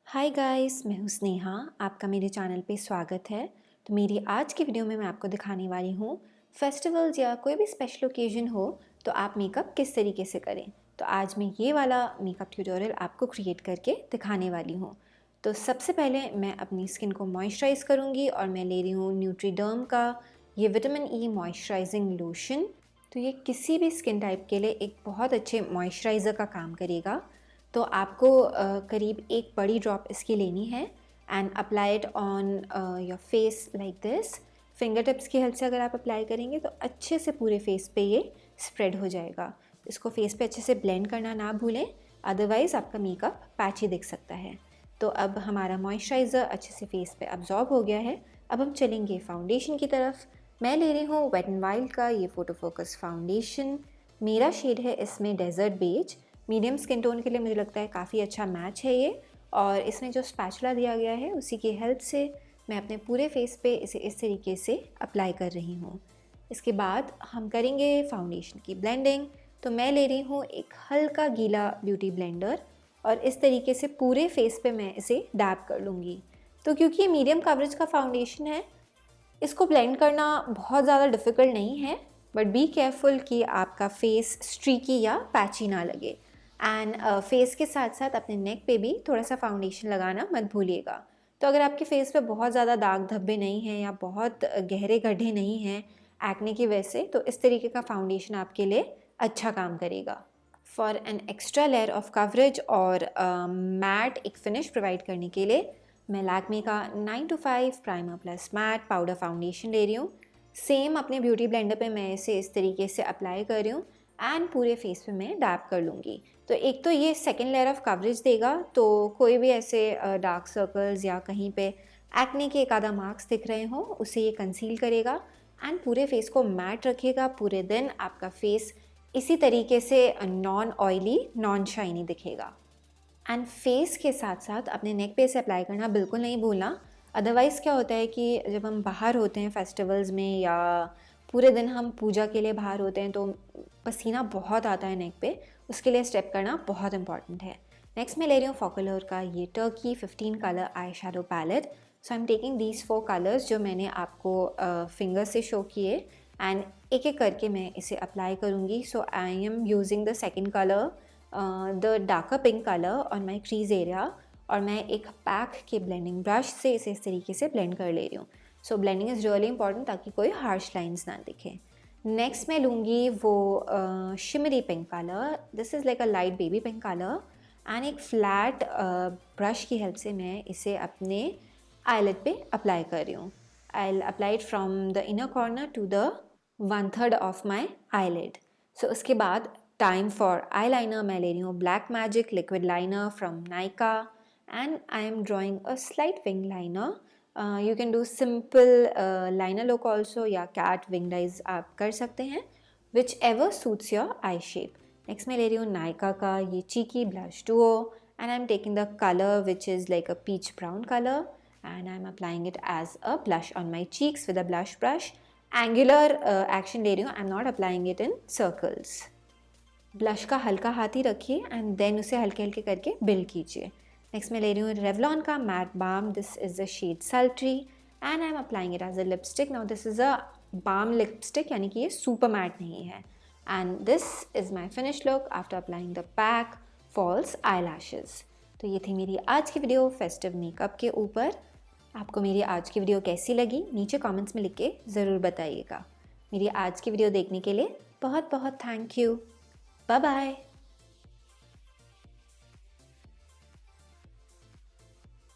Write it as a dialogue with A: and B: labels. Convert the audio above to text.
A: Hi guys, मैं हूँ स्नेहा। आपका मेरे चैनल पे स्वागत है। तो मेरी आज की वीडियो में मैं आपको दिखाने वाली हूँ फेस्टिवल्स या कोई भी स्पेशल ओकेजन हो तो आप मेकअप किस तरीके से करें। तो आज मैं ये वाला मेकअप ट्यूटोरियल आपको क्रिएट करके दिखाने वाली हूँ। तो सबसे पहले मैं अपनी स्किन को मॉइस्चराइज़ करूँगी और मैं ले रही हूँ न्यूट्रीडर्म का ये विटामिन ई मॉइस्चराइजिंग लोशन। तो ये किसी भी स्किन टाइप के लिए एक बहुत अच्छे मॉइस्चराइज़र का काम करेगा। तो आपको करीब एक बड़ी ड्रॉप इसकी लेनी है and apply it on your face like this. Finger tips की हेल्प से अगर आप अप्लाई करेंगे तो अच्छे से पूरे फेस पे ये स्प्रेड हो जाएगा। इसको फेस पे अच्छे से ब्लेंड करना ना भूलें, अदरवाइज़ आपका मेकअप पैची दिख सकता है। तो अब हमारा मॉइस्चराइज़र अच्छे से फेस पे अब्जॉर्ब हो गया है। अब हम चलेंगे फाउंडेशन की तरफ। मैं ले रही हूँ वेट एंड वाइल्ड का ये फ़ोटो फोकस फाउंडेशन। मेरा शेड है इसमें desert beige. Medium skin tone के लिए मुझे लगता है काफ़ी अच्छा मैच है ये। और इसमें जो स्पैचुला दिया गया है उसी की हेल्प से मैं अपने पूरे फेस पे इसे इस तरीके से अप्लाई कर रही हूँ। इसके बाद हम करेंगे फाउंडेशन की ब्लेंडिंग। तो मैं ले रही हूँ एक हल्का गीला ब्यूटी ब्लेंडर और इस तरीके से पूरे फेस पे मैं इसे डैब कर लूँगी। तो क्योंकि ये मीडियम कवरेज का फाउंडेशन है, इसको ब्लेंड करना बहुत ज़्यादा डिफ़िकल्ट नहीं है, बट बी केयरफुल कि आपका फेस स्ट्रीकी या पैची ना लगे। एंड फेस के साथ साथ अपने नेक पे भी थोड़ा सा फाउंडेशन लगाना मत भूलिएगा। तो अगर आपके फेस पे बहुत ज़्यादा दाग धब्बे नहीं हैं या बहुत गहरे गड्ढे नहीं हैं एक्ने की वजह से, तो इस तरीके का फाउंडेशन आपके लिए अच्छा काम करेगा। For an extra layer of coverage और मैट एक फिनिश प्रोवाइड करने के लिए मैं लैक्मे का 9 to 5 primer plus mat powder foundation ले रही हूँ। सेम अपने ब्यूटी ब्लेंडर पे मैं इसे इस तरीके से अप्लाई कर रही हूँ एंड पूरे फेस पे मैं डैप कर लूँगी। तो एक तो ये सेकेंड लेयर ऑफ कवरेज देगा, तो कोई भी ऐसे डार्क सर्कल्स या कहीं पे एक्ने के एक आधा मार्क्स दिख रहे हों उसे ये कंसील करेगा एंड पूरे फेस को मैट रखेगा। पूरे दिन आपका फेस इसी तरीके से नॉन ऑयली नॉन शाइनी दिखेगा। एंड फेस के साथ साथ अपने नेक पे इसे अप्लाई करना बिल्कुल नहीं भूलना। अदरवाइज़ क्या होता है कि जब हम बाहर होते हैं फेस्टिवल्स में या पूरे दिन हम पूजा के लिए बाहर होते हैं तो पसीना बहुत आता है नेक पे, उसके लिए स्टेप करना बहुत इंपॉर्टेंट है। नेक्स्ट मैं ले रही हूँ फॉकलर का ये Turkey 15 colour eye shadow palette. So I am taking these 4 colours जो मैंने आपको फिंगर से शो किए एंड एक एक करके मैं इसे अप्लाई करूँगी। So I am using the second colour, the darker pink colour on my crease area, और मैं एक पैक के ब्लेंडिंग ब्रश से इसे इस तरीके से ब्लेंड कर ले रही हूँ। सो ब्लेंडिंग इज़ रियली इंपॉर्टेंट ताकि कोई हार्श लाइंस ना दिखे। नेक्स्ट मैं लूँगी वो shimmery pink colour. This is like a light baby pink colour and एक फ्लैट ब्रश की हेल्प से मैं इसे अपने आईलिड पे अप्लाई कर रही हूँ। I apply it from the inner corner to the 1/3 of my eyelid. So उसके बाद टाइम फॉर आईलाइनर मैं ले रही हूँ black magic liquid liner from Nykaa and I am drawing a slight wing liner. You can do simple liner look also या cat wing eyes आप कर सकते हैं, whichever suits your eye shape. Next मैं ले रही हूँ नायका का ये cheeky blush duo and I am taking the colour which is like a peach brown colour and I'm applying it as a blush on my cheeks with a blush brush. Angular action ले रही हूँ, I'm not applying it in circles. Blush का हल्का हाथ ही रखिए and then उसे हल्के हल्के करके बिल्ड कीजिए। नेक्स्ट मैं ले रही हूँ रेवलॉन का matte balm. This is the shade sultry and I am applying it as a lipstick. Now this is a balm lipstick, यानी कि ये सुपर मैट नहीं है। And this is my finish look after applying the pack false eye lashes. तो ये थी मेरी आज की वीडियो फेस्टिव मेकअप के ऊपर। आपको मेरी आज की वीडियो कैसी लगी नीचे कमेंट्स में लिख के ज़रूर बताइएगा। मेरी आज की वीडियो देखने के लिए बहुत बहुत थैंक यू। Bye bye.